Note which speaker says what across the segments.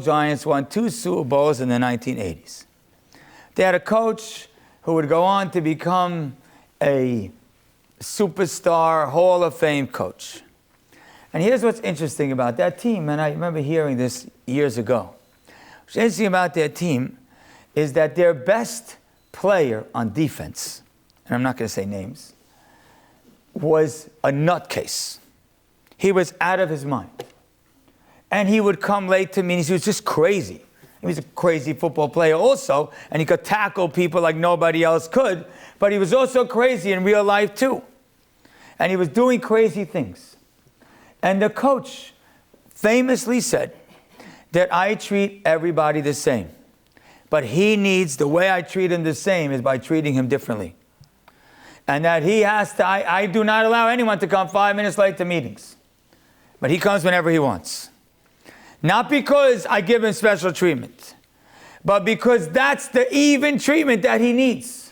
Speaker 1: Giants won 2 Super Bowls in the 1980s. They had a coach who would go on to become a superstar Hall of Fame coach. And here's what's interesting about that team, and I remember hearing this years ago. What's interesting about their team is that their best player on defense, and I'm not going to say names, was a nutcase. He was out of his mind. And he would come late to meetings. He was just crazy. He was a crazy football player also, and he could tackle people like nobody else could, but he was also crazy in real life too. And he was doing crazy things. And the coach famously said that I treat everybody the same, but he needs, the way I treat him the same is by treating him differently. And that he has to, I do not allow anyone to come 5 minutes late to meetings, but he comes whenever he wants. Not because I give him special treatment, but because that's the even treatment that he needs.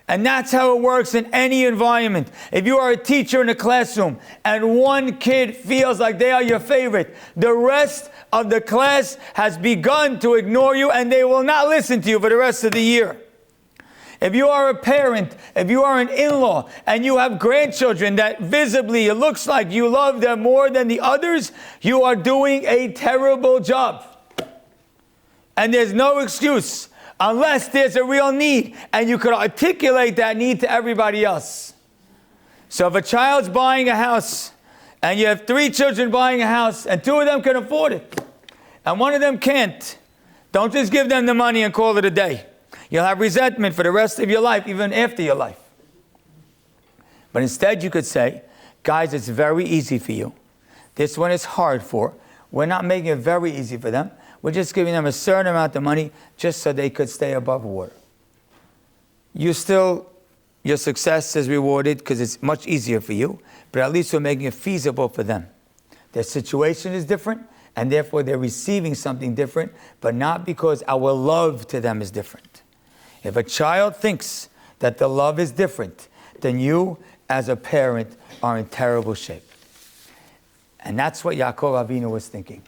Speaker 1: And that's how it works in any environment. If you are a teacher in a classroom and one kid feels like they are your favorite, the rest of the class has begun to ignore you and they will not listen to you for the rest of the year. If you are a parent, if you are an in-law, and you have grandchildren that visibly it looks like you love them more than the others, you are doing a terrible job. And there's no excuse unless there's a real need, and you could articulate that need to everybody else. So if a child's buying a house, and you have 3 children buying a house, and 2 of them can afford it, and 1 of them can't, don't just give them the money and call it a day. You'll have resentment for the rest of your life, even after your life. But instead you could say, guys, it's very easy for you. This one is hard for. We're not making it very easy for them. We're just giving them a certain amount of money just so they could stay above water. Your success is rewarded because it's much easier for you, but at least we're making it feasible for them. Their situation is different, and therefore they're receiving something different, but not because our love to them is different. If a child thinks that the love is different, then you, as a parent, are in terrible shape. And that's what Yaakov Avinu was thinking.